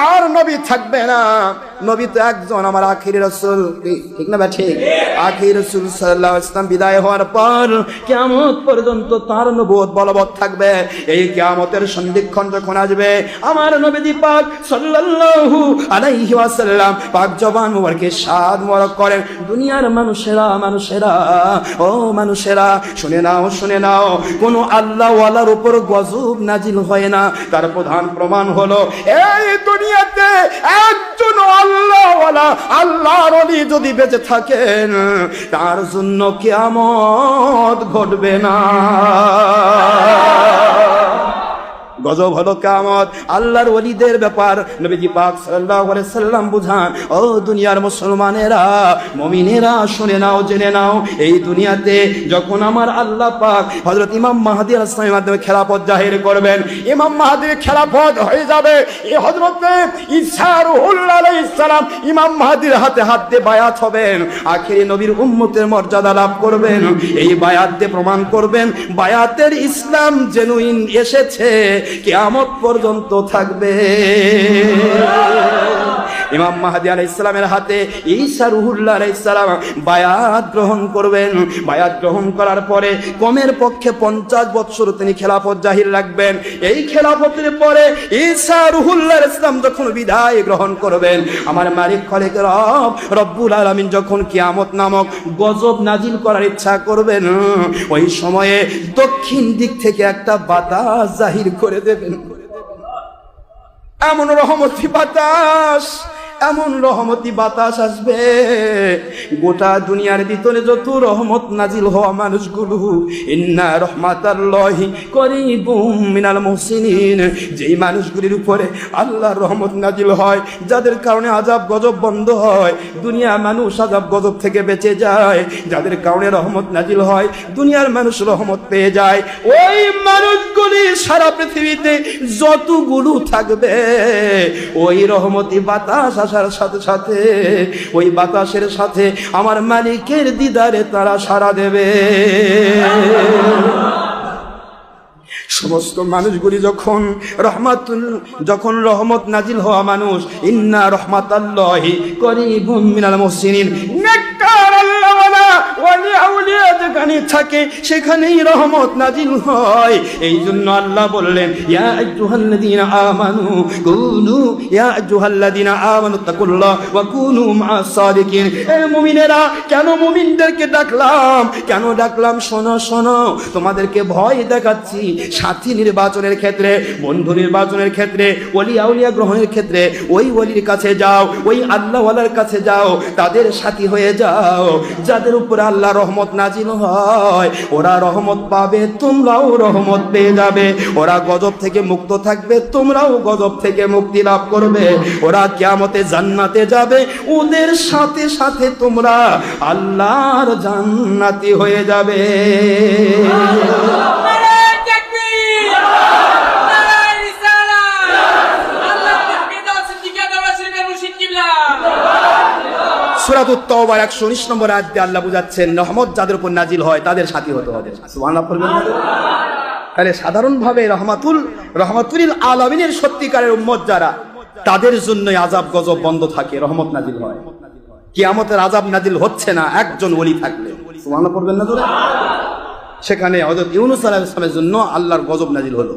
আর নবী থাকবে না। নবী তো একজন, আমার আখির রাসূল, ঠিক না? ঠিক। আখির রাসূল সাল্লাল্লাহু আলাইহি ওয়াসাল্লাম বিদায় হওয়ার পর কিয়ামত পর্যন্ত তার নবুয়ত বলবৎ থাকবে। এই কিয়ামতের সন্ধিক্ষণ যখন আসবে, আমার নবী পাক সাল্লাল্লাহু আলাইহি ওয়াসাল্লাম পাক জবান মুবারকে সাদ মোবারক করেন, দুনিয়ার মানুষেরা, ও মানুষেরা, শুনে নাও, কোন আল্লাহ ওয়ালার উপর গজব নাজিল হয় না। তার প্রধান প্রমাণ হলো এই দুনিয়াতে একজন আল্লাহ ওয়ালা, আল্লাহর ওলি যদি বেঁচে থাকেন, তার জন্য কিয়ামত ঘটবে না। গজব হলো কিয়ামত, আল্লাহর ওলিদের ব্যাপার। নবীজি পাক সাল্লাল্লাহু আলাইহি সাল্লাম বুঝান, ও দুনিয়ার মুসলমানেরা, মুমিনেরা, শুনে নাও, জেনে নাও, এই দুনিয়াতে যখন আমার আল্লাহ পাক হযরত ইমাম মাহদী আলাইহিস সালামের মাধ্যমে খেলাফত জাহির করবেন, ইমাম মাহদীর খেলাফত হয়ে যাবে, এই হযরত ঈসা রূহুল্লাহ আলাইহিস সালাম ইমাম মাহদীর হাতে হাত দিয়ে বায়াত হবেন, আখিরি নবীর উম্মতের মর্যাদা লাভ করবেন। এই বায়াত দিয়ে প্রমাণ করবেন বায়াতের ইসলাম জেনুইন এসেছে, কিয়ামত পর্যন্ত থাকবে। ইমাম মাহদী আলাইহিস সালামের হাতে ঈসা রূহুল্লাহ আলাইহিস সালাম বায়াত গ্রহণ করবেন। বায়াত গ্রহণ করার পরে কমের পক্ষে 50 বছর তিনি খেলাফত জাহির রাখবেন। এই খেলাফতের পরে ঈসা রূহুল্লাহ আলাইহিস সালাম যখন বিদায় গ্রহণ করবেন, আমার মালিক খালিক রব্বুল আলামিন যখন কিয়ামত নামক গজব নাজিল করার ইচ্ছা করবেন, ওই সময়ে দক্ষিণ দিক থেকে একটা বাতাস জাহির করে দেবেন। এমন রহমতি বাতাস আসবে, গোটা দুনিয়ার ভিতরে যত রহমত নাজিল হওয়া মানুষগুলো, ইন্না রাহমাতাল্লাহি করিবুম মিনাল মুহসিনিন, যেই মানুষগুলির উপরে আল্লাহর রহমত নাজিল হয়, যাদের কারণে আযাব গজব বন্ধ হয়, দুনিয়া মানুষ আযাব গজব থেকে বেঁচে যায়, যাদের কারণে রহমত নাজিল হয়, দুনিয়ার মানুষ রহমত পেয়ে যায়, ওই মানুষগুলি সারা পৃথিবীতে যতগুলো থাকবে, ওই রহমতি বাতাস আসার সাথে সাথে, ওই বাতাসের সাথে আমার মালিকের দিদারে তারা সাড়া দেবে। সমস্ত মানুষগুলি যখন রহমত নাজিল হওয়া মানুষ, ইন্না রাহমাতাল্লাহি করিবুম মিনাল মুহসিনিন, নেককার আল্লাহওয়ালা ওয়ালি আউলিয়া যেখানে থাকে সেখানেই রহমত নাজিল হয়। এই জন্য আল্লাহ বললেন, ইয়া আইয়ুহাল্লাযীনা আমানু তাকুল্লাহ ওয়া কুনু মা'আস সাদিকিন। এ মুমিনেরা, কেন মুমিনদেরকে ডাকলাম? শোনো, তোমাদেরকে ভয় দেখাচ্ছি। সাথী নির্বাচনের ক্ষেত্রে, বন্ধু নির্বাচনের ক্ষেত্রে, ওলি আউলিয়া গ্রহণের ক্ষেত্রে ওই ওলির কাছে যাও, ওই আল্লাহওয়ালার কাছে যাও, তাদের সাথী হয়ে যাও, যাদের উপর আল্লাহ রহমত নাজিল হয়। ওরা রহমত পাবে, তোমরাও রহমত পেয়ে যাবে। ওরা গজব থেকে মুক্ত থাকবে, তোমরাও গজব থেকে মুক্তি লাভ করবে। ওরা কিয়ামতে জান্নাতে যাবে, ওদের সাথে সাথে তোমরা আল্লাহর জান্নাতি হয়ে যাবে। সূরাতুত তাওবার 119 নম্বর আয়াতে আল্লাহ বুঝাচ্ছেন, রহমত যাদের উপর নাজিল হয় তাদের সাথী হতে হবে। সুবহানাল্লাহ পড়বেন না? তাহলে সাধারণভাবে রহমাতুল আলামিনের সত্যিকারের উম্মত যারা, তাদের জন্য আযাব গজব বন্ধ থাকে, রহমত নাজিল হয়। কিয়ামতের আযাব নাজিল হচ্ছে না একজন ওলি থাকলে। সুবহানাল্লাহ পড়বেন না? সেখানে হযরত ইউনূস আলাইহিস সালামের জন্য আল্লাহর গজব নাজিল হলো।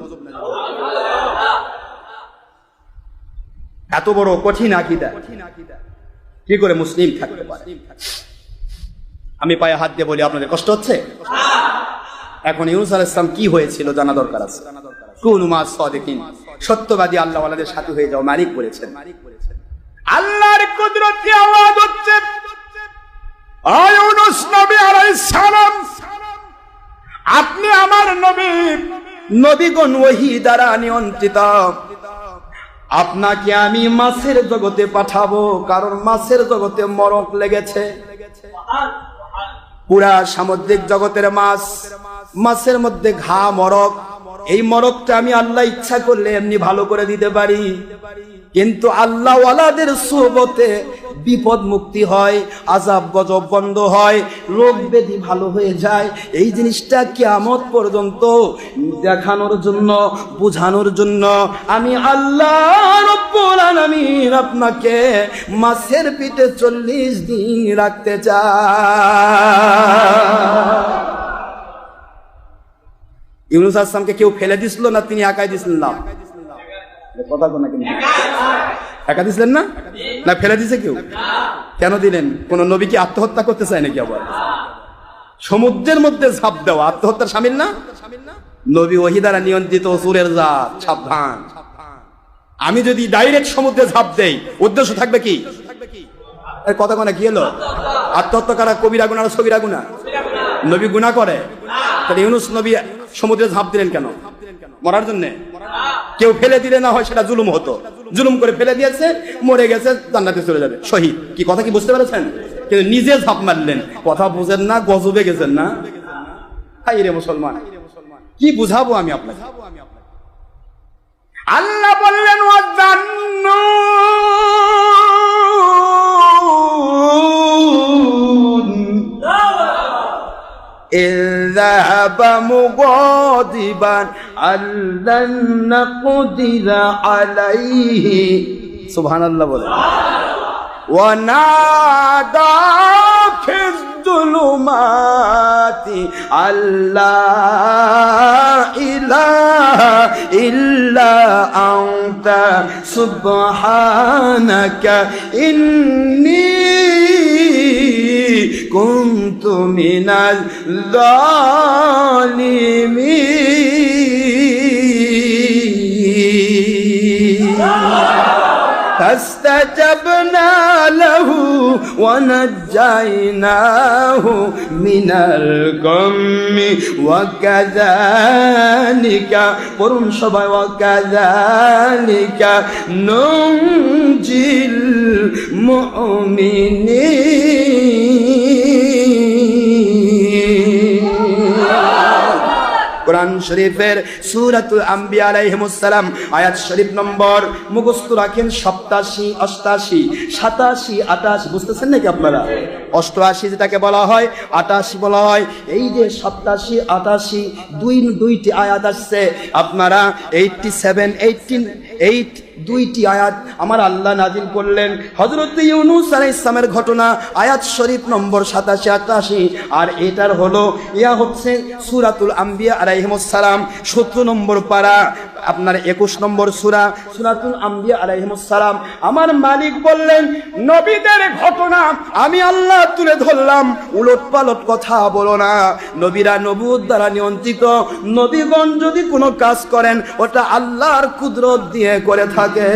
এত বড় কঠিন আকীদা কি করে মুসলিম থাকতে পারে? আমি পায়ে হাত দিয়ে বলি, আপনাদের কষ্ট হচ্ছে? এখন ইউনূস আলাইহিস সালাম কি হয়েছিল জানা দরকার আছে। কুনু মা'আস সাদিকিন, সত্যবাদী আল্লাহওয়ালাদের সাথী হয়ে যাও, মালিক বলেছেন। আল্লাহর কুদরতি আওয়াজ হচ্ছে, ও ইউনূস নবী আলাইহিস সালাম, আপনি আমার নবীগণ ওহী দ্বারা নিয়ন্ত্রিত, আপনাকে আমি মাছের জগতে পাঠাবো, কারণ মাছের জগতে মরক লেগেছে। পুরা সামুদ্রিক জগতের মাছের মধ্যে ঘা মরক, এই মরকটা আমি আল্লাহ ইচ্ছা করলে এমনি ভালো করে দিতে পারি, কিন্তু আল্লাহ ওয়ালাদের সুহবতে বিপদ মুক্তি হয়, আযাব গজব বন্ধ হয়, রোগ ব্যাধি ভালো হয়ে যায়। এই জিনিসটা কিয়ামত পর্যন্ত দেখানোর জন্য, বুঝানোর জন্য আমি আল্লাহ রব্বুল আলামিন আপনাকে মাছের পিঠে 40 দিন রাখতে চায়। ইউনূস আলাইহিস সালামকে কেউ ফেলে দিছিল না তিনি একাই দিছিলেন? না, কথা কোন কেন একা দিছিলেন না? না ফেলে দিছে কেউ? কেন দিলেন? কোন নবী কি আত্মহত্যা করতে চায় নাকি? আবার সমুদ্রের মধ্যে ঝাঁপ দেওয়া আত্মহত্যার শামিল না? নবী ওহী দ্বারা নিয়ন্ত্রিত অসুরের জাত, সাবধান। আমি যদি ডাইরেক্ট সমুদ্রে ঝাঁপ দেই উদ্দেশ্য থাকবে কি? কথা কোন কি হলো? আত্মহত্যা করা কবিরা গুনাহ আর সগীরা গুনাহ? নবী গুনাহ করে, তাহলে ইউনূস নবী সমুদ্রে ঝাঁপ দিলেন কেন? মরার জন্য? কেউ ফেলে দিলে না হয় সেটা জুলুম হতো, জুলুম করে ফেলে দিয়েছে, মরে গেছে, জান্নাতে চলে যাবে, শহীদ। কি কথা কি বুঝতে পেরেছেন? কিন্তু নিজে ঝাঁপ মারলেন, কথা বুঝেন না, গজবে গেছেন না। হাই রে মুসলমান, কি বুঝাবো আমি আপনাকে? আল্লাহ বললেন ওয়াজান্নু إذهب مغاضبا ألن نقدر عليه سبحان الله بولے ونادى في الظلمات أن لا إله إلا أنت سبحانك إني كنت من الظالمين فاستجبنا له ونجيناه من الغم وكذلك قرن شبا وكذلك ننجي المؤمنين কোরআন শরীফের সূরাতুল আম্বিয়া আলাইহিমুস সালাম আয়াত শরীফ নম্বর মুখস্থ রাখেন 87, 88, 87, 88। বুঝতেছেন নাকি আপনারা? 88 যেটাকে বলা হয়, 88 বলা হয়। এই যে 87, 88 দুইটি আয়াত আসছে। আপনারা 87, 18 দুইটি আয়াত আমার আল্লাহ নাজিল করলেন হযরত ইউনূস আলাইহিস সালামের ঘটনা, আয়াত শরীফ নম্বর 87, 88। আর এটার হলো হচ্ছে সূরাতুল আম্বিয়া আলাইহিমুস সালাম 17 নম্বর পারা, আপনার 21 নম্বর সূরা, সূরাতুল আম্বিয়া আলাইহিমুস সালাম। আমার মালিক বললেন নবীদের ঘটনা আমি আল্লাহ তুলে ধরলাম, উলটপালট কথা বলো না। নবীরা নবুয়ত দ্বারা নিয়ন্ত্রিত, নবীগণ যদি কোনো কাজ করেন ওটা আল্লাহর কুদরত দিয়ে করে থাকে।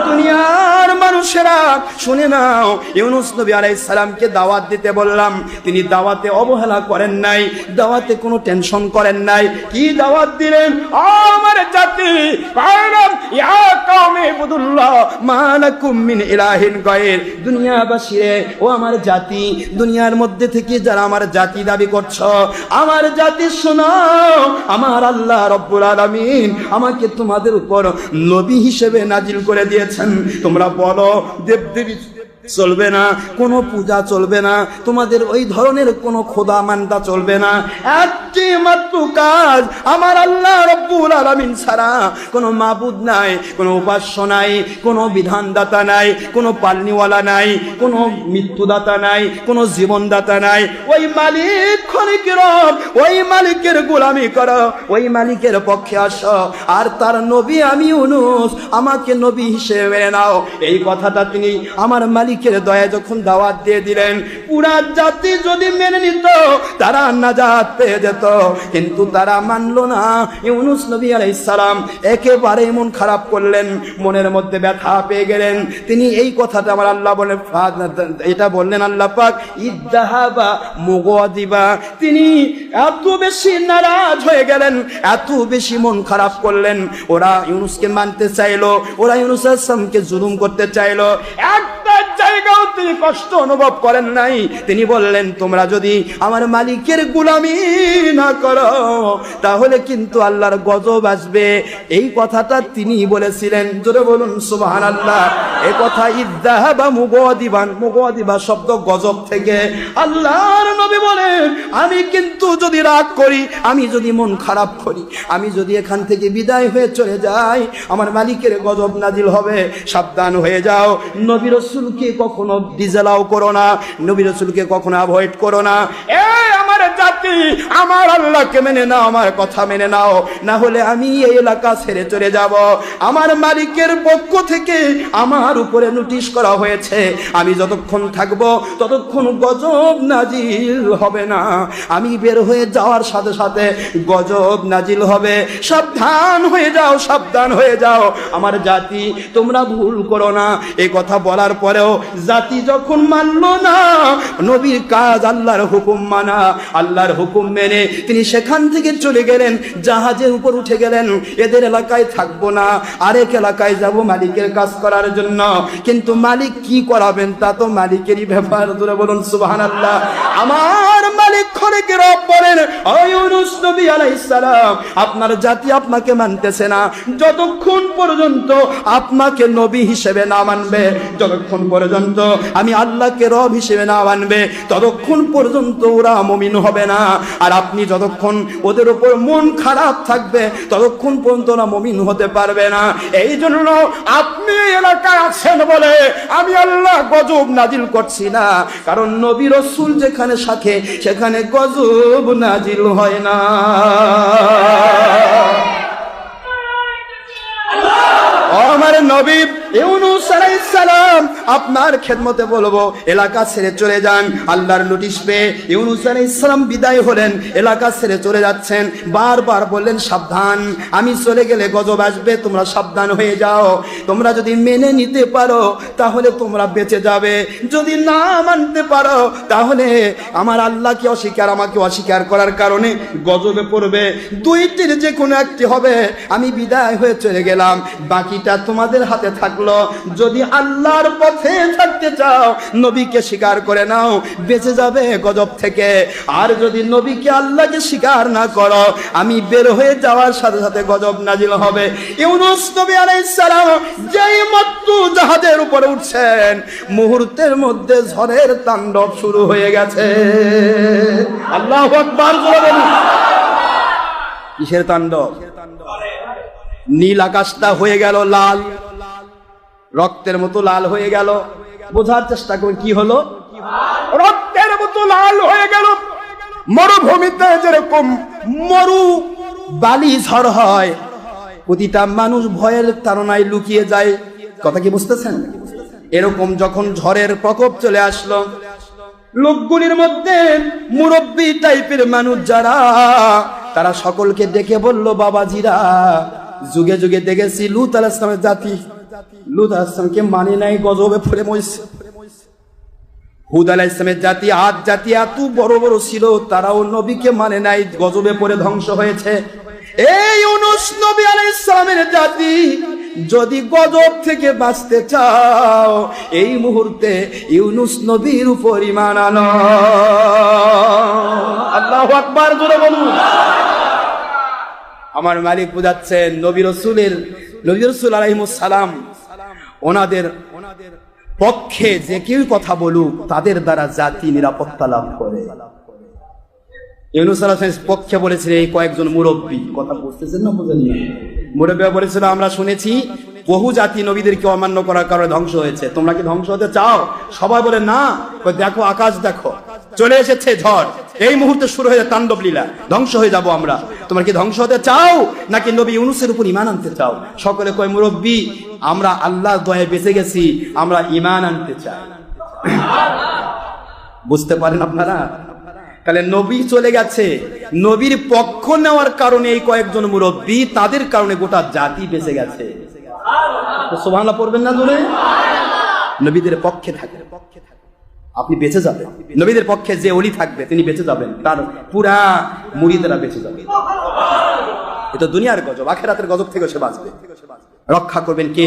দুনিয়ার মানুষেরা শুনে নাও, ইউনূস নবী আলাইহিস সালামকে দাওয়াত দিতে বললাম, তিনি দাওয়াতে অবহেলা করেন নাই, দাওয়াতে কোনো টেনশন করেন নাই। কি দাওয়াত দিলেন? আমার জাতি কালাম ইয়া কওমি ইবুদুল্লাহ মা লাকুম মিন ইলাহিন গায়র। দুনিয়াবাসীরে, ও আমার জাতি, দুনিয়ার মধ্যে থেকে যারা আমার জাতি দাবি করছো, আমার জাতি শোনো, আমার আল্লাহ রব্বুল আলামিন আমাকে তোমাদের উপর নবী হিসেবে নাজিল করে দিয়েছেন। তোমরা বলো দেবদেবী চলবে না, কোনো পূজা চলবে না, তোমাদের ওই ধরনের কোনো খোদা মানতা চলবে না। একটি মাত্র কাজ, আমার আল্লাহ রব্বুল আলামিন ছাড়া কোনো মাবুদ নাই, কোনো উপাস্য নাই, কোনো বিধানদাতা নাই, কোনো পালনিওয়ালা নাই, কোনো মৃত্যুদাতা নাই, কোনো জীবনদাতা নাই। ওই মালিক খলিকের, ওই মালিকের গোলামি করো, ওই মালিকের পক্ষে আসো। আর তার নবী আমি ইউনূস, আমাকে নবী হিসেবে নাও। এই কথাটা তিনি আমার মালিকের দয়া যখন দাওয়াত দিয়ে দিলেন, পুরা জাতি যদি মেনে নিত তারা নাজাত পেয়ে যেত, কিন্তু তারা মানলো না। ইউনূস নবী আলাইহিস সালাম একেবারে মন খারাপ করলেন, মনের মধ্যে ব্যথা পেয়ে গেলেন। তিনি এই কথাটা আমার আল্লাহ বলে এটা বললেন আল্লাহ পাক ইযহাবা মুগাদিবা। তিনি এত বেশি নারাজ হয়ে গেলেন, এত বেশি মন খারাপ করলেন। ওরা ইউনূসকে মানতে চাইলো, ওরা ইউনূস আলাইহিস সালামকে জুলুম করতে চাইলো। একটা জায়গাও তিনি কষ্ট অনুভব করেন নাই। তিনি বললেন, তোমরা যদি আমার মালিকের গোলামি না করো তাহলে কিন্তু আল্লাহর গজব আসবে। এই কথাটা তিনি বলেছিলেন। জোরে বলুন সুবহানাল্লাহ। এই কথা ইযহাবা মুগাদিবান, মুগাদিবা শব্দ গজব থেকে। আল্লাহর নবী বলেন, আমি কিন্তু যদি রাগ করি, আমি যদি মন খারাপ করি, আমি যদি এখান থেকে বিদায় হয়ে চলে যাই, আমার মালিকের গজব নাজিল হবে। সাবধান হয়ে যাও। নবী রাসূলকে কখনো ডিজেলাও করো না, নবী রাসূলকে কখনো অ্যাভয়েড করো না। আমার জাতি, আমার আল্লাহকে মেনে নাও, আমার কথা মেনে নাও, না হলে আমি এই এলাকা ছেড়ে চলে যাব। আমার মালিকের পক্ষ থেকে আমার উপরে নোটিশ করা হয়েছে, আমি যতক্ষণ থাকবো ততক্ষণ গজব নাজিল হবে না। আমি বের হয়ে যাওয়ার সাথে সাথে গজব নাজিল হবে। সাবধান হয়ে যাও, সাবধান হয়ে যাও। আমার জাতি, তোমরা ভুল করো না। এই কথা বলার পরেও জাতি যখন মানলো না, নবীর কাজ আল্লাহর হুকুম মানা, আল্লাহর হুকুম মেনে তিনি সেখান থেকে চলে গেলেন, জাহাজের উপর উঠে গেলেন। এদের এলাকায় থাকবো না, আরেক এলাকায় যাব মালিকের কাজ করার জন্য। কিন্তু মালিক কি করাবেন তা তো মালিকেরই ব্যাপার। ধরে বলুন সুবহানাল্লাহ। আমার মালিক খোরেকে রব বলেন, ও ইউনূস নবী আলাইহিস সালাম, আপনার জাতি আপনাকে মানতেছে না। যতক্ষণ পর্যন্ত আপনাকে নবী হিসেবে না মানবে, যতক্ষণ পর্যন্ত আমি আল্লাহকে রব হিসেবে না মানবে, ততক্ষণ পর্যন্ত ওরা মুমিন হবে না। আর আপনি যতক্ষণ ওদের উপর মন খারাপ থাকবে, ততক্ষণ পর্যন্ত ওরা মুমিন হতে পারবে না। এই জন্য আপনি এলাকায় আছেন বলে আমি আল্লাহ গজব নাজিল করছি না, কারণ নবী রাসূল যেখানে সাথে সেখানে গজব নাজিল হয় না। আমার নবী ইউনূস আলাইহিস সালাম, আপনার খেদমতে বলবো, এলাকা ছেড়ে চলে যান। আল্লাহর নোটিশ পেয়ে ইউনূস আলাইহিস সালাম বিদায় হলেন, এলাকা ছেড়ে চলে যাচ্ছেন। বারবার বললেন, সাবধান, আমি চলে গেলে গজব আসবে, তোমরা সাবধান হয়ে যাও। তোমরা যদি মেনে নিতে পারো তাহলে তোমরা বেঁচে যাবে, যদি না মানতে পারো তাহলে আমার আল্লাহকে অস্বীকার, আমাকে অস্বীকার করার কারণে গজবে পড়বে। দুইটির যে কোনো একটি হবে। আমি বিদায় হয়ে চলে গেলাম, বাকিটা তোমাদের হাতে থাকলো। যদি আল্লাহর পথে থাকতে চাও, নবীকে স্বীকার করে নাও, বেঁচে যাবে গজব থেকে। আর যদি নবীকে, আল্লাহকে স্বীকার না করো, আমি বের হয়ে যাওয়ার সাথে সাথে গজব নাজিল হবে। ইউনূস নবী আলাইহিস সালাম যেই মাত্র জাহাজের উপরে উঠছেন, মুহূর্তের মধ্যে ঝড়ের তাণ্ডব শুরু হয়ে গেছে। আল্লাহু আকবার। কিসের তাণ্ডব? নীল আকাশটা হয়ে গেল লাল, রক্তের মতো লাল হয়ে গেল। বোঝার চেষ্টা করুন, কি হলো? রক্তের মতো লাল হয়ে গেল। মরুভূমিতে যেরকম মরু বালি ঝড় হয়, প্রতিটা মানুষ ভয়ের তাড়নায় লুকিয়ে যায়। কথা কি বুঝতেছেন? এরকম যখন ঝড়ের প্রকোপ চলে আসলো, লোকগুলির মধ্যে মুরব্বী টাইপের মানুষ যারা, তারা সকলকে ডেকে বলল, বাবাজিরা, যুগে যুগে দেখেছি লূত আলাইহিস সালামের জাতি, লূত আলাইহিস সালামকে মানে নাই, গজবে পড়ে মরছে। হুদ আলাইহিস সালামের জাতি, আদ জাতি এত বড় বড় ছিল, তারাও নবীকে মানে নাই, গজবে পড়ে ধ্বংস হয়েছে। এই ইউনূস নবী আলাইহিস সালামের জাতি, যদি গজব থেকে বাঁচতে চাও, এই মুহূর্তে ইউনূস নবীর উপর ঈমান আনো। আল্লাহু আকবার, জোরে বলুন। আমার মালিক বুঝাচ্ছেন, নবী রাসূল আলাইহিস সালাম ওনাদের পক্ষে যে কেউ কথা বলুক, তাদের দ্বারা জাতি নিরাপত্তা লাভ করে। ইউনূস আলাইহিস সালামের পক্ষে বলেছিলেন এই কয়েকজন মুরব্বী। কথা বুঝতেছেন না? বুঝেন না? মুরব্বী বলেছিল, আমরা শুনেছি বহু জাতি নবীদেরকে অমান্য করার কারণে ধ্বংস হয়েছে, তোমরা কি ধ্বংস হতে চাও? সবাই বলে না। দেখো আকাশ দেখো, চলে এসেছে ঝড়, এই মুহূর্তে শুরু হয়ে যায় তাণ্ডব লীলা, ধ্বংস হয়ে যাব আমরা। তোমরা কি ধ্বংস হতে চাও নাকি নবী ইউনূসের উপর ঈমান আনতে চাও? সকলে কয়, মুরব্বী, আমরা আল্লাহর দয়ায় বেঁচে গেছি, আমরা ঈমান আনতে চাই। বুঝতে পারেন আপনারা? তাহলে নবী চলে গেছে, নবীর পক্ষ নেওয়ার কারণে এই কয়েকজন মুরব্বী, তাদের কারণে গোটা জাতি বেঁচে গেছে। সুবহানাল্লাহ পড়বেন না জোরে? নবীদের পক্ষে থাকে, আপনি বেঁচে যাবেন। নবীদের পক্ষে যে ওলি থাকবে তিনি বেঁচে যাবেন, তার পুরা মুরিদেরা বেঁচে যাবে। এটা দুনিয়ার গজব, আখিরাতের গজব থেকে সে বাঁচবে। রক্ষা করবেন কে?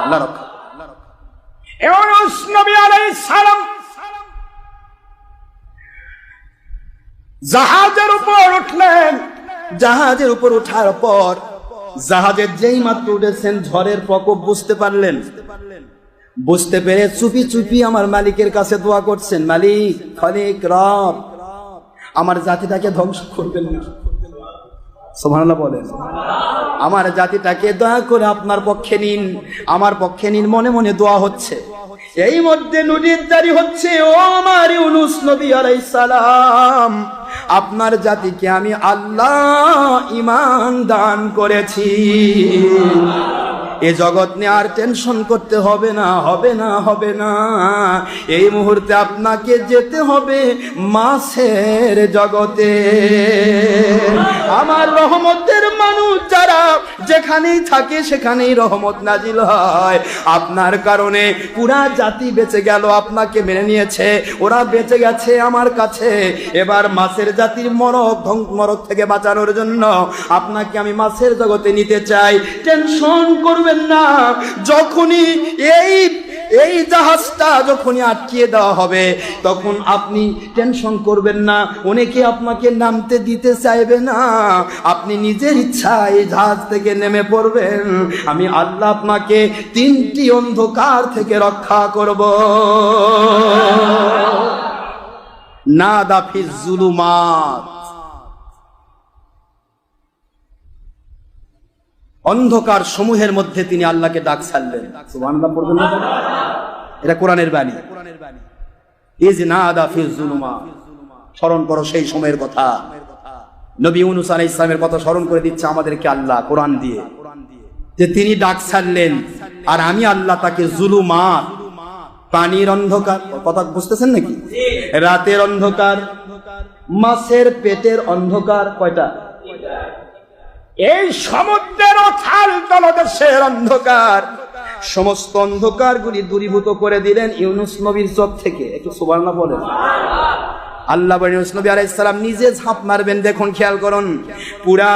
আল্লাহ রক্ষা। ইউনূস নবী আলাইহিস সালাম জাহাজের উপর উঠলেন। জাহাজের উপর ওঠার পর জাহাজের যেই মাত্র উঠেছেন ঝড়ের প্রকোপ বুঝতে পারলেন। বুঝতে পেরে চুপি চুপি আমার মালিকের কাছে দোয়া করছেন, মালিক খালিক রব, আমার জাতিটাকে ধ্বংস করবেন না। সুবহানাল্লাহ বলেন। আমার জাতিটাকে দয়া করে আপনার পক্ষে নিন, আমার পক্ষে নিন। মনে মনে দোয়া হচ্ছে। এই মধ্যে নদীর জারি হচ্ছে, ও আমার ইউনূস নবী আলাইহিস সালাম, আপনার জাতিকে আমি আল্লাহ ঈমান দান করেছি। এ জগৎ নিয়ে আর টেনশন করতে হবে না, হবে না, হবে না। এই মুহূর্তে আপনাকে যেতে হবে মাছের জগতে। আমার রহমতের মানুষ যারা যেখানেই থাকে সেখানেই রহমত নাজিল হয়। আপনার কারণে পুরা জাতি বেঁচে গেল, আপনাকে মেনে নিয়েছে, ওরা বেঁচে গেছে আমার কাছে। এবার মাছের জাতির মরক থেকে বাঁচানোর জন্য আপনাকে আমি মাছের জগতে নিতে চাই। টেনশন করবেন না। যখনই এই জাহাজটা যখনই আটকিয়ে দেওয়া হবে তখন আপনি টেনশন করবেন না। অনেকে আপনাকে নামতে দিতে চাইবে না, আপনি নিজের ইচ্ছায় জাহাজ থেকে নেমে পড়বেন। আমি আল্লাহ আপনাকে 3টি অন্ধকার থেকে রক্ষা করব। নাদা ফিজ যুলুমাত, অন্ধকার সমূহের মধ্যে তিনি আল্লাহকে ডাক ছাড়লেন। সুবহানাল্লাহ পড়বেন না? এটা কোরআনের বাণী। ইজ নাদা ফিজ যুলুমাত, স্মরণ করো সেই সময়ের কথা। নবী ইউনূস আলাইহিস সালামের কথা স্মরণ করে দিচ্ছে আমাদেরকে আল্লাহ কোরআন দিয়ে, যে তিনি ডাক ছাড়লেন আর আমি আল্লাহ তাকে যুলুমাত, পানির অন্ধকার, কথা বুঝতেছেন নাকি? রাতের অন্ধকার, মাছের পেটের অন্ধকার, কয়টা? এই সমুদ্রের অথাল তলদেশের অন্ধকার, সমস্ত অন্ধকারগুলি দূরীভূত করে দিলেন ইউনূস নবীর চোখ থেকে। একটু সুবহানাল্লাহ বলেন। আল্লাহ বলেন ইউনূস নবী আলাইহিস সালাম নিজে ঝাঁপ মারবেন। দেখুন, খেয়াল করুন, পুরা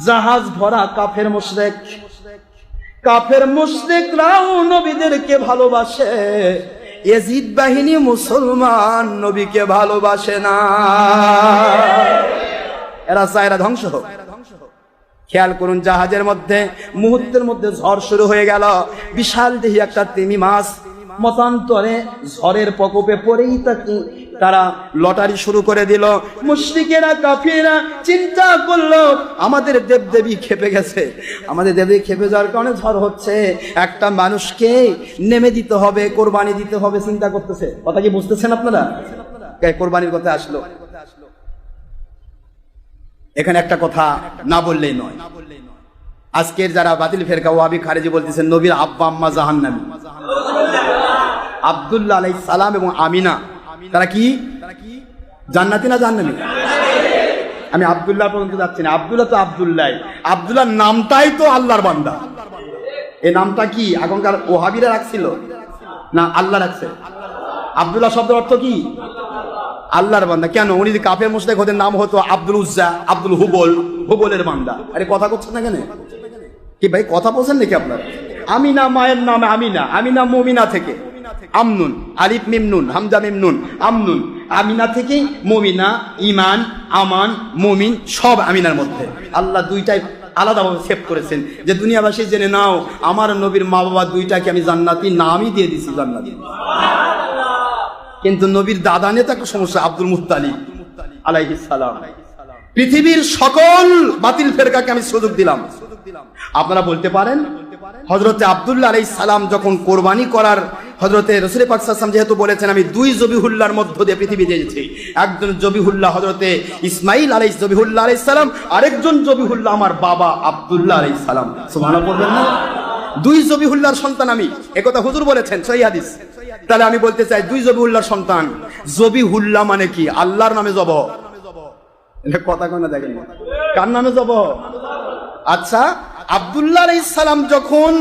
জাহাজ ভরা কাফের মুশরিক। কাফের মুশরিকরাও নবীদেরকে ভালোবাসে, ইয়াজিদ বাহিনী মুসলমান নবীকে ভালোবাসে না। এরা চায় এরা ধ্বংস হোক। খেয়াল করুন, জাহাজের মধ্যে মুহূর্তের মধ্যে ঝড় শুরু হয়ে গেল। বিশাল দেহি একটা তিমি মাছ মতান্তরে ঝড়ের প্রকোপে পড়েই তারা লটারি শুরু করে দিল। মুশরিকেরা কাফিররা চিন্তা করলো আমাদের দেবদেবী খেপে গেছে, আমাদের দেবদেবী খেপে যাওয়ার কারণে ঝড় হচ্ছে, একটা মানুষকে নেমে দিতে হবে, কোরবানি দিতে হবে চিন্তা করতেছে। কথা কি বুঝতেছেন আপনারা? কোরবানির কথা আসলো। এখানে একটা কথা না বললেই নয়। আজকের যারা বাতিল ফেরকা ওয়াহাবি খারেজি বলতেছেন নবীর আব্বা আম্মা জাহান্নামী, আব্দুল্লাহ আলাইহিস সালাম এবং আমিনা, তারা কি জান্নাতি না জাহান্নামী? আমি আব্দুল্লাহ পর্যন্ত যাচ্ছি না। আব্দুল্লাহ তো আব্দুল্লাহ, আব্দুল্লাহর নামটাই তো আল্লাহর বান্দা। এই নামটা কি এখনকার ওয়াহাবিরা রাখছিল না আল্লাহ রাখছে? আব্দুল্লাহ শব্দের অর্থ কি? আল্লাহর বান্দা। কেন? উনি যদি কাফের মুশরিক হতেন নাম হতো আব্দুল উজ্জা, আব্দুল হুবল, হুবলের বান্দা। আরে কথা করছেন না কেন? কি ভাই কথা বলছেন নাকি আপনার? আমিনা মায়ের নাম আমিনা, আমিনা মুমিনা থেকে, আমনুন আলিফ মিম নুন হামজা মিম নুন আমনুন, আমিনা থেকেই মুমিনা, ইমান, আমান, মুমিন সব আমিনার মধ্যে। আল্লাহ দুইটাই আলাদাভাবে সেভ করেছেন যে দুনিয়াবাসী জেনে নাও আমার নবীর মা বাবা দুইটাকে আমি জান্নাতি নামই দিয়ে দিছি জান্নাতি। কিন্তু নবীর দাদা নিয়ে তো একটা সমস্যা, আব্দুল মুত্তালিব আলাইহিস সালাম। পৃথিবীর সকল বাতিল ফেরকাকে আমি সুযোগ দিলাম। আপনারা বলতে পারেন হযরতে আব্দুল্লাহ আলাইহিস সালাম যখন কোরবানি করার, হযরতে রাসূল পাক সাল্লাল্লাহু আলাইহি ওয়াসাল্লাম যেহেতু বলেছেন আমি 2 জবিহুল্লাহর মধ্য দিয়ে পৃথিবীতে এসেছি, একজন জবিহুল্লাহ হযরতে ইসমাঈল জবিহুল্লাহ আলাইহিস সালাম, আরেকজন জবিহুল্লাহ আমার বাবা আব্দুল্লাহ আলাইহিস সালাম। সুবহানাল্লাহ বলবেন না? 2 জবিহুল্লাহর সন্তান আমি, একথা হুজুর বলেছেন সহিহ হাদিস। তাহলে আমি বলতে চাই 2 জবিহুল্লাহর সন্তান। জবিহুল্লাহ মানে কি? আল্লাহর নামে জবহ। এটা কথা কোন দেখেন, কার নামে জবহ? আচ্ছা, আব্দুল্লাহ আলাইহিস সালাম যখন,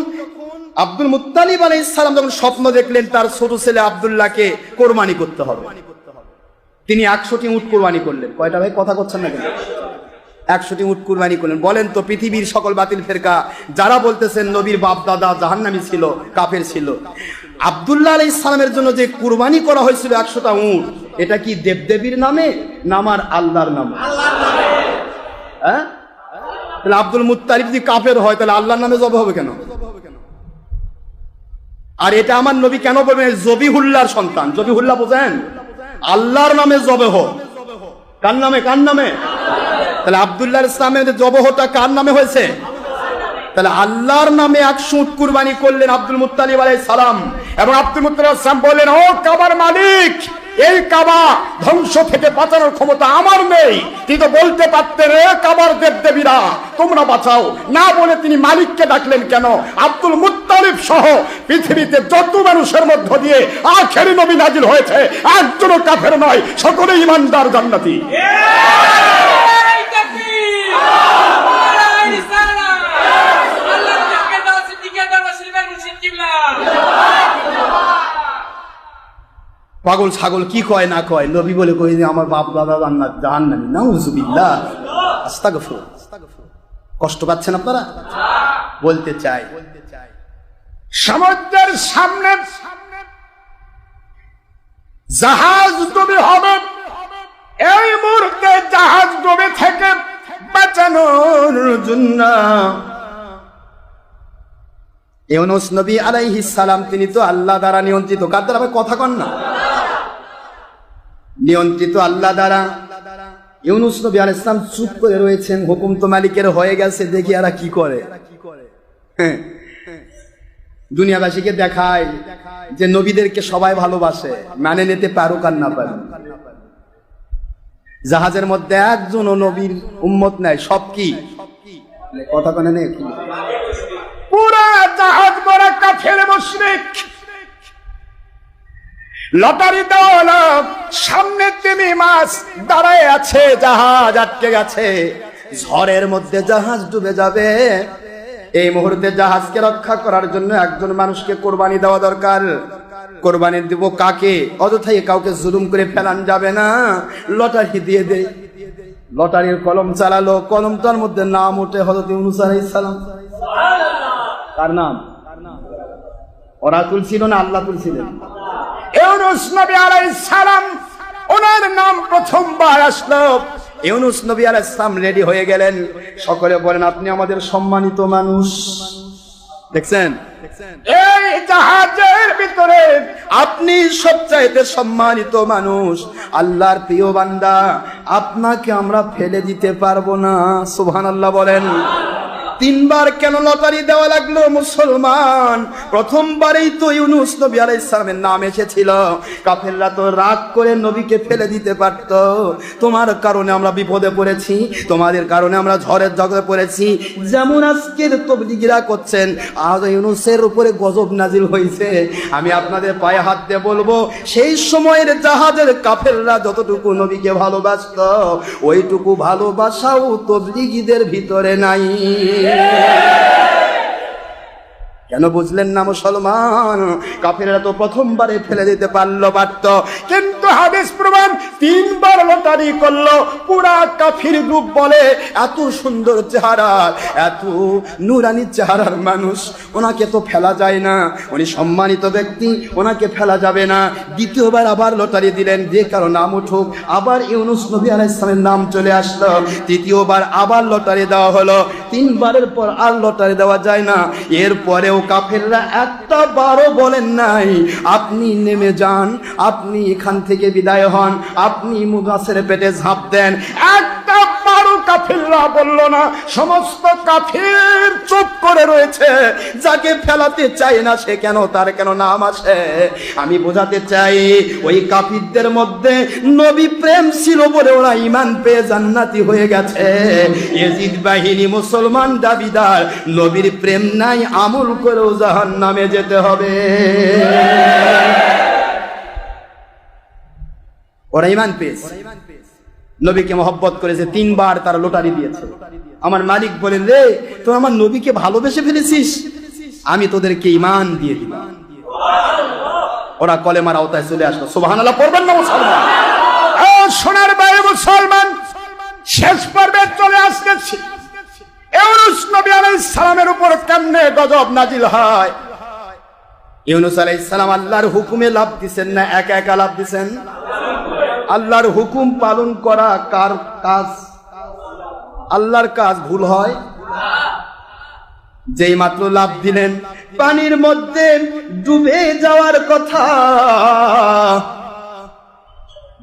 আব্দুল মুত্তালিব আলাইহিস সালাম যখন স্বপ্ন দেখলেন তার ছোট ছেলে আব্দুল্লাহকে কোরবানি করতে হবে, তিনি 100টি উট কোরবানি করলেন। কয়টা ভাই কথা করছেন না কেন? 100টি উট কোরবানি করলেন। বলেন তো পৃথিবীর সকল বাতিল ফেরকা যারা বলতেছেন নবীর বাপ দাদা জাহান্নামী ছিল, কাফের ছিল, আব্দুল্লাহ আলাইহিস সালামের জন্য যে কুরবানি করা হয়েছিল 100টা উট, এটা কি দেবদেবীর নামে না আমার আল্লাহর নামে? হ্যাঁ, তাহলে আব্দুল মুত্তালিব যদি কাফের হয় তাহলে আল্লাহর নামে জবাই হবে কেন? আর এটা আমার নবী কেন বলবেন জবিহুল্লাহর সন্তান? জবিহুল্লাহ বোঝেন? আল্লাহর নামে জবেহ। কার নামে? কার নামে? তাহলে আব্দুল্লাহ ইসলামের জবহটা কার নামে হয়েছে? তাহলে আল্লাহর নামে 100 উট কুরবানি করলেন আব্দুল মুত্তালিব আলাইহিস সালাম, এবং আব্দুল মুত্তালিব আলাইহিস সালাম বললেন, ও কাবার মালিক, এই কাবা ধ্বংস থেকে বাঁচানোর ক্ষমতা আমার নেই, তিনি তো বলতে পারতেন রে কাবার দেবদেবীরা তোমরা বাঁচাও, না বলে তিনি মালিককে ডাকলেন কেন? আব্দুল মুত্তালিব সহ পৃথিবীতে যত মানুষের মধ্য দিয়ে আখেরি নবী নাজিল হয়েছে একজনও কাফের নয়, সকলে ঈমানদার জান্নাতি। পাগল ছাগল কি কয় না কয়, নবী বলে কই যে আমার বাপ দাদা জান্নাত জাহান্নামী, নাউযুবিল্লাহ, আস্তাগফির। কষ্ট পাচ্ছেন আপনারা? বলতে চাই সমুদ্রের সামনে জাহাজ ডুবে হবে, এই মুহূর্তে জাহাজ ডুবে থেকে বাঁচানোর জন্য ইউনূস নবী আলাইহিস সালাম তিনি তো আল্লাহ দ্বারা নিয়ন্ত্রিত। কার দ্বারা? কথা কন না। নিয়ন্ত্রিত আল্লাহ দ্বারা। ইউনূস নবী আলাইহিস সালাম চুপ করে রয়েছেন, হুকুম তো মালিকের হয়ে গেছে, দেখি এরা কি করে। দুনিয়াবাসীকে দেখায় যে নবীদেরকে সবাই ভালোবাসে, মানে নিতে পারুক আর না পারুক। জাহাজের মধ্যে একজনও নবীর উম্মত নাই, সব কি কথা কনে নেই, পুরা জাহাজ ভরা কাফের মুশরিক। লটারি দেওয়ালা সামনে তিমি মাছ দাঁড়ায় আছে, জাহাজ আটকে গেছে, ঝড়ের মধ্যে জাহাজ ডুবে যাবে। এই মুহূর্তে জাহাজকে রক্ষা করার জন্য একজন মানুষকে কোরবানি দেওয়া দরকার। কোরবানি দিব কাকে? অযথাই কাউকে জুলুম করে ফেলান যাবে না, লটারি দিয়ে দে। লটারির কলম চালালো, কলমটার মধ্যে নাম ওঠে হযরত ইউনূস আলাইহিস সালাম। কার নাম? ওরা তুলছিল না আল্লাহ তুলছিলেন? ইউনূস নবী আলাইহিস সালাম, ওনার নাম প্রথমবার আসলো। ইউনূস নবী আলাইহিস সালাম রেডি হয়ে গেলেন। সকলে বলেন আপনি আমাদের সম্মানিত মানুষ। দেখছেন এই জাহাজের ভিতরে আপনি সবচাইতে সম্মানিত মানুষ, আল্লাহর প্রিয় বান্দা, আপনাকে আমরা ফেলে দিতে পারবো না। সুবহানাল্লাহ বলেন। তিনবার কেন লটারি দেওয়া লাগলো মুসলমান? প্রথমবারেই তো ইউনূস নবী আলাইহিস সালামের নাম এসেছিল। কাফেররা তো রাগ করে নবীকে ফেলে দিতে পারত। তোমার কারণে আমরা বিপদে পড়েছি, তোমাদের কারণে আমরা ঝড়ের জগতে পড়েছি, যেমন আজকের তাবলীগীরা করছেন। আজ ইউনূসের উপরে গজব নাজিল হয়েছে। আমি আপনাদের পায়ে হাত দিয়ে বলবো, সেই সময়ের জাহাজের কাফেররা যতটুকু নবীকে ভালোবাসত, ওইটুকু ভালোবাসাও তাবলীগীদের ভিতরে নাই। কেন বুঝলেন না মুসলমান? কাফেররা তো প্রথমবারে ফেলে দিতে পারত, কিন্তু হাদিস প্রমাণ তিনবার লটারি করলো। পুরা কাফির গ্রুপ বলে এত সুন্দর চেহারা, এত নুরানি চেহারার মানুষ, ওনাকে তো ফেলা যায় না, উনি সম্মানিত ব্যক্তি, ওনাকে ফেলা যাবে না। দ্বিতীয়বার আবার লটারি দিলেন, যে কারো নাম উঠুক। আবার ইউনূস নবী আলাইহিস সালামের নাম চলে আসলো। তৃতীয়বার আবার লটারি দেওয়া হলো। তিনবারের পর আর লটারি দেওয়া যায় না। এরপরেও কাফেররা একটা বারও বলেন নাই আপনি নেমে যান, আপনি এখান থেকে বিদায় হন, আপনি মুগাসের পেটে ঝাঁপ দেন। একটা বারও কাফেররা বলল না। সমস্ত কাফের চুপ করে রয়েছে। যাকে ফেলাতে চাই না সে কেন, তার কেন নাম আসে? আমি বোঝাতে চাই, ওই কাফিরদের মধ্যে নবী প্রেম ছিল বলে ওরা ঈমান পেয়ে জান্নাতি হয়ে গেছে। ইয়াজিদ বাহিনী মুসলমান দাবিদার, নবীর প্রেম নাই, আমল করেও জাহান্নামে যেতে হবে। ওরা ঈমান পেয়েছে, নবীকে মহব্বত করেছে, তিনবার তারা লটারি দিয়েছে। আমার মালিক বলেন, রে তোরা আমার নবীকে ভালোবেসে ফেলেছিস, আমি তোদেরকে ঈমান দিয়ে দিলাম। ওরা কলেমার আওতায় চলে আসলো। সুবহানাল্লাহ পড়বেন না মুসলমান? সোনার বাইরে মুসলমান, শেষ পর্বে চলে আসতেছি। ইউনূস নবী আলাইহিস সালামের উপর কেমনে গজব নাজিল হয়। ইউনূস আলাইহিস সালাম আল্লাহর হুকুমে লাভ দিছেন না একা একা লাভ দিছেন? আল্লাহর হুকুম পালন করা কার কাজ? আল্লাহর কাজ ভুল হয়? যেই মাত্র লাভ দিলেন, পানির মধ্যে ডুবে যাওয়ার কথা,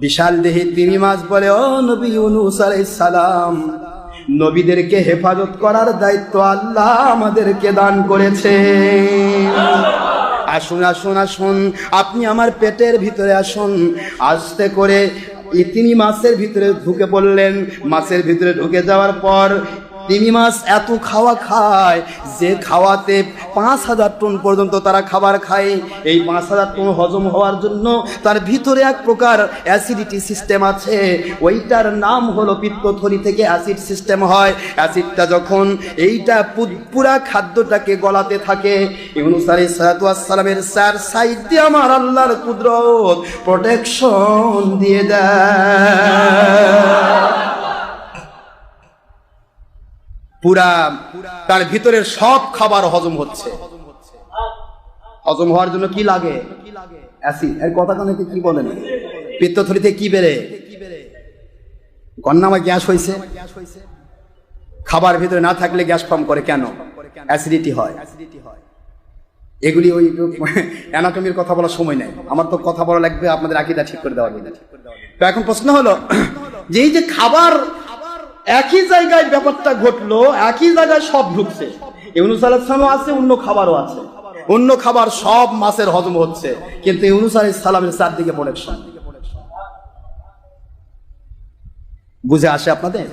বিশাল দেহে তিমি মাছ বলে, ও নবী ইউনূস আলাইহিস সালাম, নবীদেরকে হেফাজত করার দায়িত্ব আল্লাহ আমাদেরকে দান করেছে। আসুন আসুন আসুন, আপনি আমার পেটের ভিতরে আসুন। আস্তে করে তিমি মাছের ভিতরে ঢুকে পড়লেন। মাছের ভিতরে ঢুকে যাওয়ার পর তিমি মাছ এত খাওয়া খায় যে খাওয়াতে ৫,০০০ টন পর্যন্ত তারা খাবার খায়। এই ৫,০০০ টন হজম হওয়ার জন্য তার ভিতরে এক প্রকার অ্যাসিডিটি সিস্টেম আছে, ওইটার নাম হলো পিত্তথলি থেকে অ্যাসিড সিস্টেম হয়। অ্যাসিডটা যখন এইটা পুরা খাদ্যটাকে গলাতে থাকে, ইউনূস আলাইহিস সালামের চার সাইড দিয়ে আমার আল্লাহর কুদরত প্রোটেকশন দিয়ে দেয়। পুরা তার ভিতরের সব খাবার হজম হচ্ছে। হজম হওয়ার জন্য কি লাগে? অ্যাসিড। এর কথা কানে কি বলেন? পিত্তথলিতে কি বেড়ে? গন্নামা গ্যাস হয়েছে। খাবার ভিতরে না থাকলে গ্যাস ফর্ম করে কেন? অ্যাসিডিটি হয়। এগুলি ওই অ্যানাটমির কথা বলার সময় নেই, আমার তো কথা বলা লাগবে আপনাদের আকীদা ঠিক করে দেওয়ার জন্য। তো এখন প্রশ্ন হলো যে এই যে খাবার একই জায়গায় ব্যাপারটা ঘটলো, একই জায়গায় সব ঢুকছে, ইউনূস আলাইহিস সালাম আছে, অন্য খাবারও আছে, অন্য খাবার সব মাছের হজম হচ্ছে, কিন্তু ইউনূস আলাইহিস সালামের চারদিকে প্রোটেকশন। বুঝে আসে আপনাদের?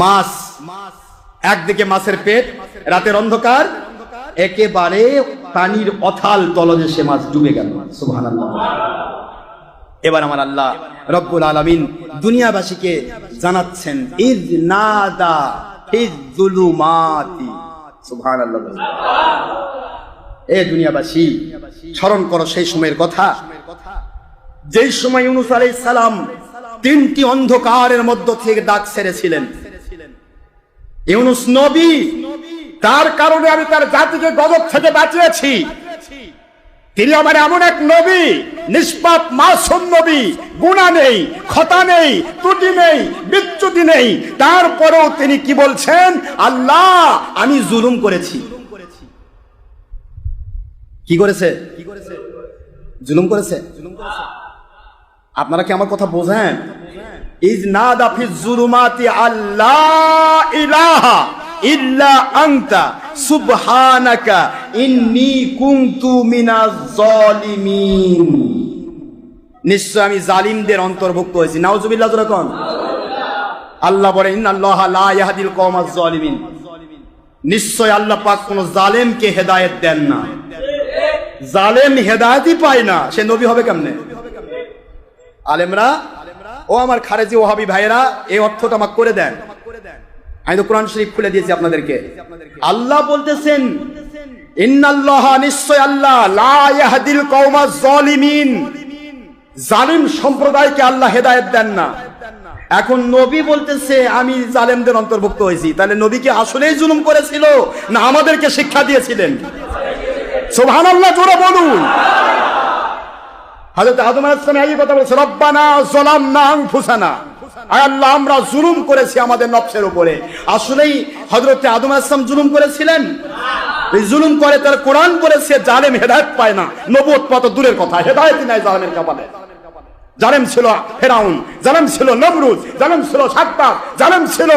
মাছ একদিকে মাছের পেট, রাতের অন্ধকার, একেবারে পানির অথাল তলদেশে মাছ ডুবে গেল। সুবহানাল্লাহ। এবার আমার আল্লাহ রব্বুল আলামিন দুনিয়াবাসীকে জানাচ্ছেন, ইয নাদা ফিজ যুলুমাতি। সুবহানাল্লাহ। এ দুনিয়াবাসী, স্মরণ করো সেই সময়ের কথা, যেই সময় ইউনূস আলাইহিস সালাম তিনটি অন্ধকারের মধ্য থেকে ডাক ছেড়েছিলেন। ইউনূস নবী, তার কারণে আমি তার জাতিকে গজব থেকে বাঁচিয়েছি। তিনি আমার এমন এক নবী, নিষ্পাপ মাসুম নবী, গুনাহ নেই, খতা নেই, ত্রুটি নেই, বিচ্যুতি নেই। তারপরেও তিনি কি বলছেন? আল্লাহ, আমি জুলুম করেছি। কি করেছে? জুলুম করেছে। আপনারা কি আমার কথা বোঝেন? ইয নাদা ফিজ যুলুমাতি আল্লা ইলাহা ইল্লা আনতা সুবহানাকা ইন্নী কুনতু মিনাজ জালিমিন। নিশ্চয় আমি জালিমদের অন্তর্ভুক্ত হয়েছি। নাউজুবিল্লাহ। যখন আল্লাহ বলেন, ইন্নাল্লাহা লা ইয়াহদিল কওমাজ জালিমিন, নিশ্চয় আল্লাহ পাক কোন জালেমকে হেদায়েত দেন না। জালেম হেদায়েতই পায় না, সে নবী হবে কেমনে? আলেমরা, ও আমার খারেজি ওহাবি ভাইরা, এই অর্থটা আমাকে করে দেন। আমি তো কোরআন শরীফ খুলে দিয়েছি আপনাদেরকে। আল্লাহ বলতেছেন, ইন্নাল্লাহা, নিশ্চয় আল্লাহ, লা ইয়াহদিল কওমাজ জালিমিন, জালিম সম্প্রদায়কে আল্লাহ হেদায়েত দেন না। এখন নবী বলতেছে আমি জালেমদের অন্তর্ভুক্ত হয়েছি, তাহলে নবী কি আসলেই জুলুম করেছিল না আমাদেরকে শিক্ষা দিয়েছিলেন? সুবহানাল্লাহ, জোরে বলুন। হযরত আদম আলাইহিস সালাম এই কথা বলেছে, রব্বানা যালামনা আনফুসানা, আয় আল্লাহ, আমরা জুলুম করেছি আমাদের নফসের উপরে। আসলেই হযরত আদম আলাইহিস সালাম জুলুম করেছিলেন? এই জুলুম করে তার কোরআন বলেছে জালেম হেদায়েত পায় না। নবুয়ত পাওয়া তো দূরের কথা, হেদায়েতই নাই জালেমের কপালে। জালেম ছিল ফেরাউন, জালেম ছিল নমরুদ, জালেম ছিল সাদ্দাত, জালেম ছিল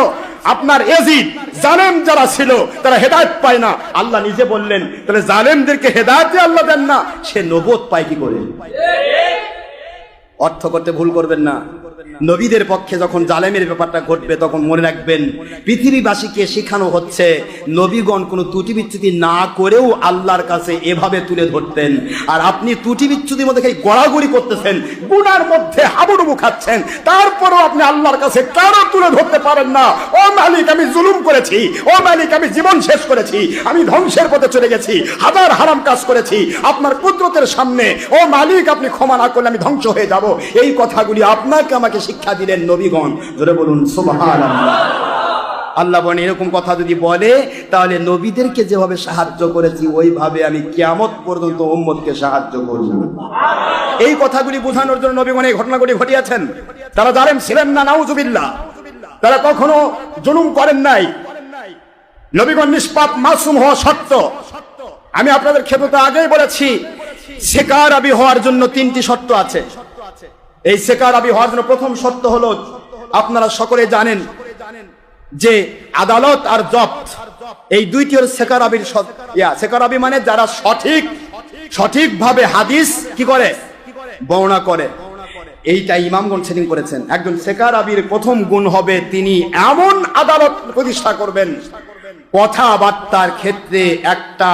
আপনার ইয়াজিদ। জালেম যারা ছিল তারা হেদায়েত পায় না। আল্লাহ নিজে বললেন, তাহলে জালেমদেরকে হেদায়েতই আল্লাহ দেন না, সে নবুয়ত পায় কি করে? অর্থ করতে ভুল করবেন না। নবীদের পক্ষে যখন জালেমের ব্যাপারটা ঘটবে তখন মনে রাখবেন, পৃথিবীবাসীকে শেখানো হচ্ছে নবীগণ কোনো ত্রুটি বিচ্যুতি না করেও আল্লাহর কাছে এভাবে তুলে ধরতেন। আর আপনি ত্রুটি বিচ্যুতির মধ্যে গড়াগড়ি করতেছেন, গুনার মধ্যে হাবুডুবু খাচ্ছেন, তারপরেও আপনি আল্লাহর কাছে কেন তুলে ধরতে পারেন না? ও মালিক, আমি জুলুম করেছি, ও মালিক, আমি জীবন শেষ করেছি, আমি ধ্বংসের পথে চলে গেছি, হাজার হারাম কাজ করেছি, আপনার কুদরতের সামনে ও মালিক আপনি ক্ষমা না করলে আমি ধ্বংস হয়ে যাব। এই কথাগুলি আপনাকে আমাকে শিক্ষা দিলেন নবীগণ। জোরে বলুন সুবহানাল্লাহ। আল্লাহ বলেন এরকম কথা যদি বলে তাহলে নবীদেরকে যেভাবে সাহায্য করেছি ওইভাবে আমি কিয়ামত পর্যন্ত উম্মতকে সাহায্য করব। এই কথাগুলি বোঝানোর জন্য নবীগণ এই ঘটনাগুলি ঘটিয়েছেন। তারা জালেম ছিলেন না, নাউজুবিল্লাহ। তারা কখনো জুলুম করেন নাই। নবীগণ নিষ্পাপ মাসুম হওয়া সত্য। আমি আপনাদের ক্ষেত্রে আগেই বলেছি, সেকার আবি হওয়ার জন্য 3টি শর্ত আছে। এই সেকার আবি হওয়ার জন্য প্রথম শর্ত হলো, আপনারা সকলে জানেন যে আদালত আর জব্ত এই দুইটি হল সেকার আবির। সেকার আবি মানে যারা সঠিকভাবে হাদিস কি করে, বর্ণনা করে। এইটা ইমামগণ সেটিং করেছেন। একজন সেকার আবির প্রথম গুণ হবে তিনি এমন আদালত প্রতিষ্ঠা করবেন, কথাবার্তার ক্ষেত্রে একটা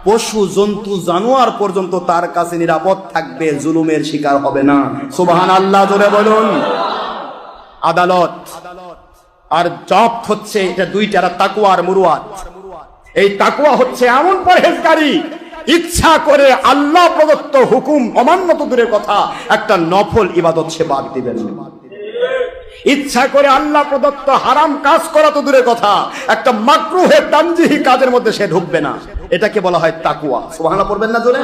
পশু, জন্তু, জানোয়ার পর্যন্ত তার কাছে নিরাপদ থাকবে, জুলুমের শিকার হবে না। সুবহানাল্লাহ জোরে বলুন। আদালত আর জব্ত হচ্ছে এটা দুইটা, তাকওয়া আর মুরুয়াত। এই তাকওয়া হচ্ছে এমন পরহেজগারি, ইচ্ছা করে আল্লাহ প্রদত্ত হুকুম অমান্য তো দূরের কথা, একটা নফল ইবাদত সে বাদ দিবেন। ইচ্ছা করে আল্লাহ প্রদত্ত হারাম কাজ করা তো দূরের কথা, একটা মাকরুহে তানজিহি কাজের মধ্যে সে ঢুকবে না। এটাকে বলা হয় তাকওয়া। সুবহানাল্লাহ পড়বেন না জোরে।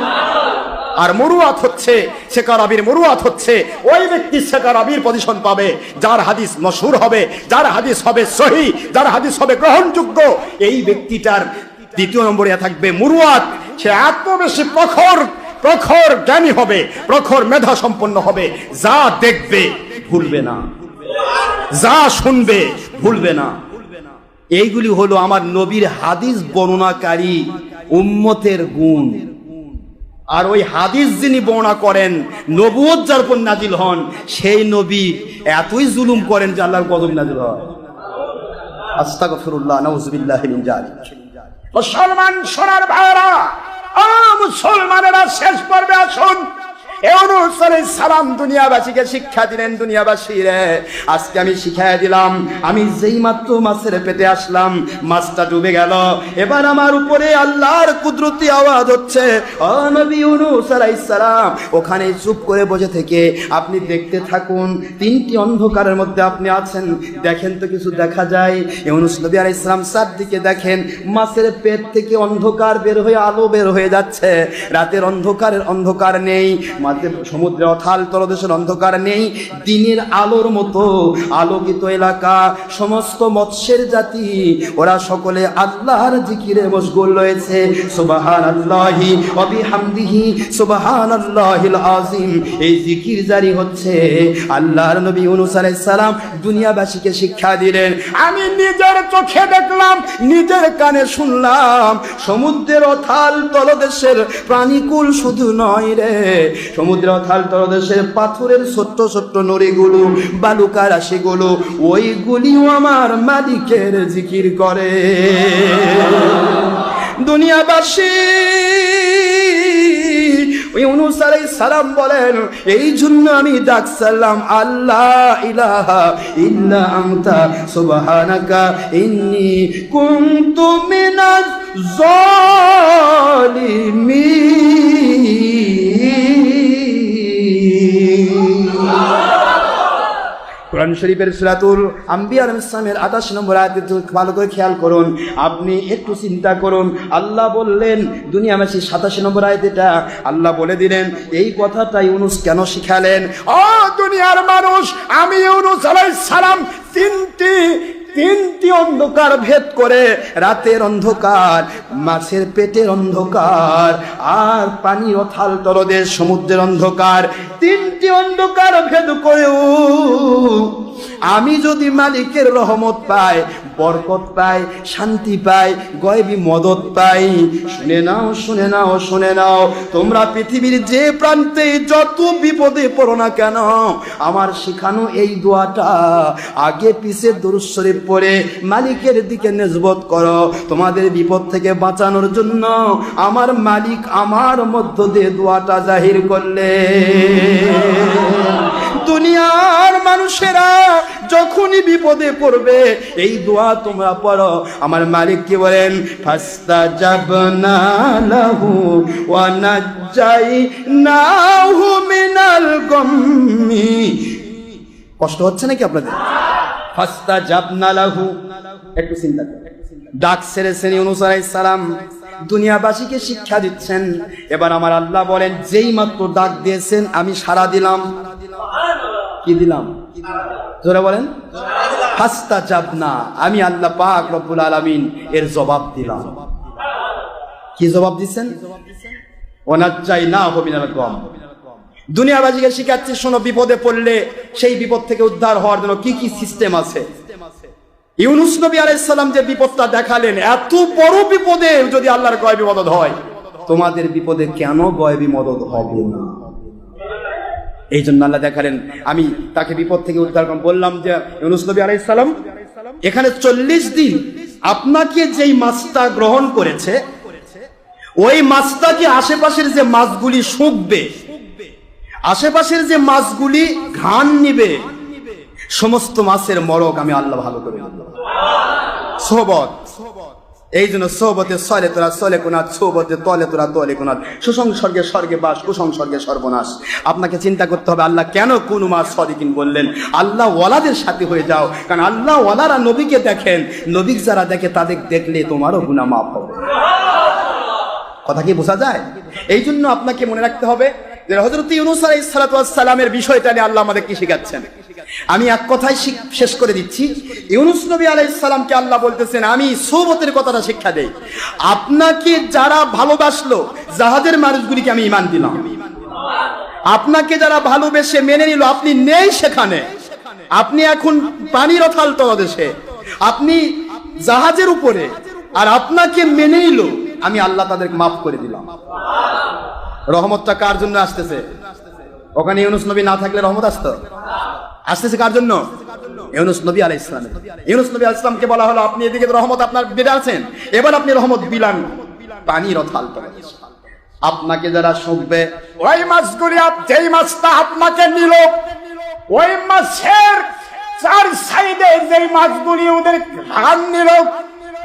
আর মুরুয়াত হচ্ছে, সেকার আবির মুরুয়াত হচ্ছে ওই ব্যক্তি সেকার আবির পজিশন পাবে যার হাদিস মশহুর হবে, যার হাদিস হবে সহিহ, যার হাদিস হবে গ্রহণযোগ্য। এই ব্যক্তিটার দ্বিতীয় নম্বরে থাকবে মুরুয়াত। সে এত বেশি প্রখর জ্ঞানী হবে, প্রখর মেধা সম্পন্ন হবে, যা দেখবে ভুলবে না, যা শুনবে ভুলবে না। এইগুলি হলো আমার নবীর হাদিস বর্ণনাকারী উম্মতের গুণ। আর ওই হাদিস যিনি বর্ণনা করেন, নবুয়ত যার উপর নাজিল হন, সেই নবী এতই জুলুম করেন যে আল্লাহর গজব নাজিল হয়। আস্তাগফিরুল্লাহ, নাউযুবিল্লাহি মিন যালিক। মুসলমান সোনার ভাইরা, মুসলমানেরা শেষ পর্বে আসুন। ইউনূস আলাইহিস সালাম দুনিয়াবাসীকে শিক্ষা দিলেন, দুনিয়াবাসী রে আজকে আমি শিখাইয়া দিলাম, আমি যেই মাত্র মাছের পেটে আসলাম, মাছটা ডুবে গেল, এবার আমার উপরে আল্লাহর কুদরতি আওয়াজ হচ্ছে, ও নবী ইউনূস আলাইহিস সালাম, ওখানে চুপ করে বসে থেকে আপনি দেখতে থাকুন, 3টি অন্ধকারের মধ্যে আপনি আছেন, দেখেন তো কিছু দেখা যায়। ইউনূস নবী আলাইহিস সালাম চারদিকে দেখেন, মাছের পেট থেকে অন্ধকার বের হয়ে আলো বের হয়ে যাচ্ছে। রাতের অন্ধকার নেই, সমুদ্রের অথাল তলদেশের অন্ধকার নেই, দিনের আলোর মতো আলোকিত এলাকা। সমস্ত মৎস্যের জাতি ওরা সকলে আল্লাহর জিকিরে মশগুল রয়েছে। সুবহানাল্লাহি ওয়া বিহামদিহি সুবহানাল্লাহিল আযীম, এই জিকির জারি হচ্ছে। আল্লাহর নবী ইউনূস আলাইহিস সালাম দুনিয়াবাসীকে শিক্ষা দিলেন। আমি নিজের চোখে দেখলাম, নিজের কানে শুনলাম, সমুদ্রের অথাল তলদেশের প্রাণীকুল শুধু নয় রে, সমুদ্র অথাল তলদেশের পাথরের ছোট্ট ছোট্ট নড়িগুলো, বালুকা রাশিগুলো, ওইগুলিও আমার মালিকের জিকির করে। দুনিয়াবাসী ইউনূস আলাইহিস সালাম বলেন, এই জন্য আমি ডাক সালাম, আল্লাহ ইলাহা ইল্লা আনতা সুবহানাকা ইন্নী কুনতু মিনাজ জালিমিন। কোরআন শরীফের সূরাতুল আম্বিয়া এর 28 নম্বর আয়াতে ভালো করে খেয়াল করুন, আপনি একটু চিন্তা করুন। আল্লাহ বললেন দুনিয়াবাসী 27 নম্বর আয়াতে এটা আল্লাহ বলে দিলেন, এই কথাটা ইউনূস কেন শিখালেন? ও দুনিয়ার মানুষ, আমি ইউনূস আলাইহিস সালাম তিনটি অন্ধকার ভেদ করে, রাতের অন্ধকার, মাছের পেটের অন্ধকার, আর পানির অথাল তলদেশ সমুদ্রের অন্ধকার, 3টি অন্ধকার ভেদ করেও আমি যদি মালিকের রহমত পাই, বরকত পাই, শান্তি পাই, গয়বী মদত পাই। শুনে নাও, শুনে নাও, শুনে নাও, তোমরা পৃথিবীর যে প্রান্তে যত বিপদে পড়ো না কেন, আমার শিখানো এই দোয়াটা আগে পিছে দুরূদ শরীফ পড়ে মালিকের দিকে নিসবত করো। তোমাদের বিপদ থেকে বাঁচানোর জন্য আমার মালিক আমার মধ্য দিয়ে দোয়াটা জাহির করলে। দুনিয়ার মানুষেরা যখনই বিপদে পড়বে এই দোয়া তোমরা পড়ো। আমার মালিক কি বলেন? ফাস্তাজাবনা লাহু ওয়া নাজ্জাইনাহু মিনাল গাম্মি। কষ্ট হচ্ছে নাকি আপনাদের? ফাস্তাজাবনা লাহু। একটু চিন্তা করুন, ডাক ছেড়েছেন ইউনূস আলাইহিস সালাম, দুনিয়াবাসীকে শিক্ষা দিচ্ছেন। এবার আমার আল্লাহ বলেন, যেই মাত্র ডাক দিয়েছেন আমি সাড়া দিলাম। কি দিলাম? জোরে বলেন। ফাস্তাজাবনা, আমি আল্লাহ পাক রব্বুল আলামিন এর জবাব দিলাম। কি জবাব দিচ্ছেন? ওয়ানাজ্জাইনাহু মিনাল গাম। দুনিয়াবাসীকে শিখাচ্ছি, শোনো, বিপদে পড়লে সেই বিপদ থেকে উদ্ধার হওয়ার জন্য কি কি সিস্টেম আছে। ইউনূস নবী আলাইহিস সালাম যে বিপদটা দেখালেন, এত বড় বিপদে যদি আল্লাহর গায়বী মদদ হয়, তোমাদের বিপদে কেন গায়বী মদদ হবে না? এই জন্য আল্লাহ দেখালেন, আমি তাকে বিপদ থেকে উদ্ধার করলাম। বললাম যে ইউনূস নবী আলাইহিস সালাম এখানে 40 দিন আপনাকে যেই মাছটা গ্রহণ করেছে, ওই মাছটা কি আশেপাশের যে মাছগুলি শুকবে, আশেপাশের যে মাছগুলি ঘ্রাণ নিবে, সমস্ত মাছের মরক আমি আল্লাহ ভালো করে দিলাম। সোহবত, এই জন্য সোহবতে সলে তোরা সলে কোনাত, সোহবতে তলে তোরা তলে কোনাত। সুসংসর্গে স্বর্গে বাস, কুসংসর্গে সর্বনাশ। আপনাকে চিন্তা করতে হবে, আল্লাহ কেন কোন মাস সদিকিন বললেন? আল্লাহ ওয়ালাদের সাথে হয়ে যাও, কারণ আল্লাহ ওয়ালারা নবীকে দেখেন, নবী যারা দেখে তাদের দেখলে তোমারও গুনাহ মাফ হবে। কথা কি বোঝা যায়? এই জন্য আপনাকে মনে রাখতে হবে যে হযরত ইউনূস আলাইহিস সালাতু ওয়াস সালামের বিষয়টা নিয়ে আল্লাহ আমাদের কি শিখাচ্ছেন। আমি এক কথায় শেষ করে দিচ্ছি। ইউনূস নবী আলাইহিস সালামকে আল্লাহ বলতেছেন, আমি সোহবতের কথাটা শিক্ষা দেই। আপনাকে যারা ভালোবাসলো, জাহাজের মানুষগুলিকে আমি ঈমান দিলাম। আপনাকে যারা ভালোবেসে মেনে নিল, আপনি নেই সেখানে, আপনি এখন পানির অথাল তলদেশে, আপনি জাহাজের উপরে, আর আপনাকে মেনে নিল, আমি আল্লাহ তাদেরকে মাফ করে দিলাম। রহমতটা কার জন্য আসতেছে? ওখানে ইউনূস নবী না থাকলে রহমত আসতো? আসতেছে কার জন্য? ইউনূস নবী আলাইহিস সালাম। ইউনূস নবী আলাইহিস সালামকে বলা হলো, আপনি এদিকে রহমত আপনার বিড়ালছেন, এবার আপনি রহমত বিলান পানির অথাল তলে। আপনাকে যারা শুকবে, ওই মাছগুলি, যেই মাছটা আপনাকে নিল, ওই মাছের চার সাইডে যেই মাছগুলি ওদের ঘ্রাণ নিল,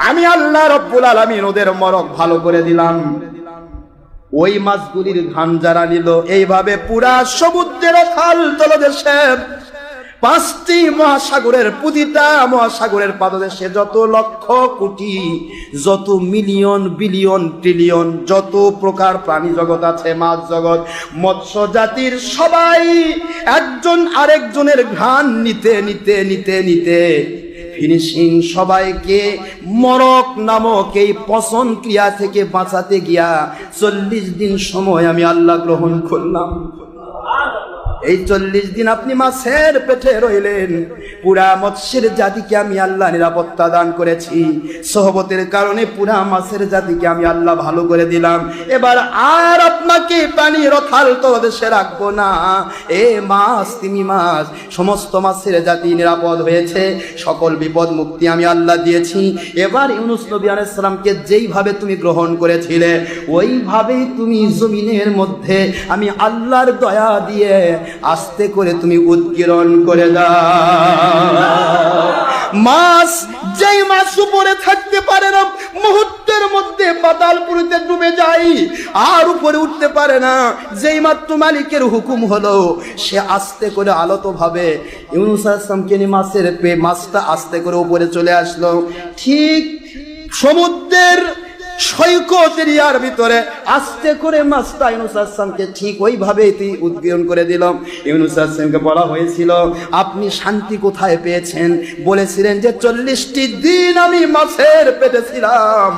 আমি আল্লাহ রব্বুল আলামিন ওদের মরক ভালো করে দিলাম। ওই মাছগুলির ঘ্রাণ যারা নিল, এইভাবে পুরা সমুদ্রের খাল তলদেশে, 5টি মহাসাগরের, প্রতিটা মহাসাগরের পাদদেশে যত লক্ষ কোটি, যত মিলিয়ন বিলিয়ন ট্রিলিয়ন যত প্রকার প্রাণী জগৎ আছে, মাছ জগৎ, মৎস্য জাতির সবাই একজন আরেকজনের ঘ্রাণ নিতে নিতে নিতে নিতে ফিনিশিং সবাইকে মরক নামক এই পচন ক্রিয়া থেকে বাঁচাতে গিয়া 40 দিন সময় আমি আল্লাহ গ্রহণ করলাম। এই 40 দিন আপনি মাছের পেটে রইলেন, পুরা মৎস্যের জাতিকে আমি আল্লাহ নিরাপত্তা দান করেছি। সোহবতের কারণে পুরা মাছের জাতিকে আমি আল্লাহ ভালো করে দিলাম। এবার আর আপনাকে পানির অথাল তলদেশে রাখবো না। এ মাছ, তুমি মাছ, সমস্ত মাছের জাতি নিরাপদ হয়েছে, সকল বিপদ মুক্তি আমি আল্লাহ দিয়েছি। এবার ইউনূস নবী আলাইহিস সালামকে যেইভাবে তুমি গ্রহণ করেছিলে, ওইভাবেই তুমি জমিনের মধ্যে আমি আল্লাহর দয়া দিয়ে আস্তে করে তুমি উৎকিরণ করে দাও। মাছ, যেই মাছ উপরে থাকতে পারে না, মুহূর্তের মধ্যে পাতালপুরিতে ডুবে যায়, আর উপরে উঠতে পারে না। যেই মাত্র মালিকের হুকুম হলো, সে আস্তে করে আলত ভাবে ইউনূস আলাইহিস সালামকে নিয়ে মাছটা আস্তে করে উপরে চলে আসলো। ঠিক সমুদ্রের সৈকত এরিয়ার ভিতরে আস্তে করে মাছটা ইউনূস আলাইহিস সালামকে ঠিক ওইভাবেই উৎগীরণ করে দিলাম। ইউনূস আলাইহিস সালামকে বলা হয়েছিল, আপনি শান্তি কোথায় পেয়েছেন? বলেছিলেন যে 40টি দিন আমি মাছের পেটে ছিলাম।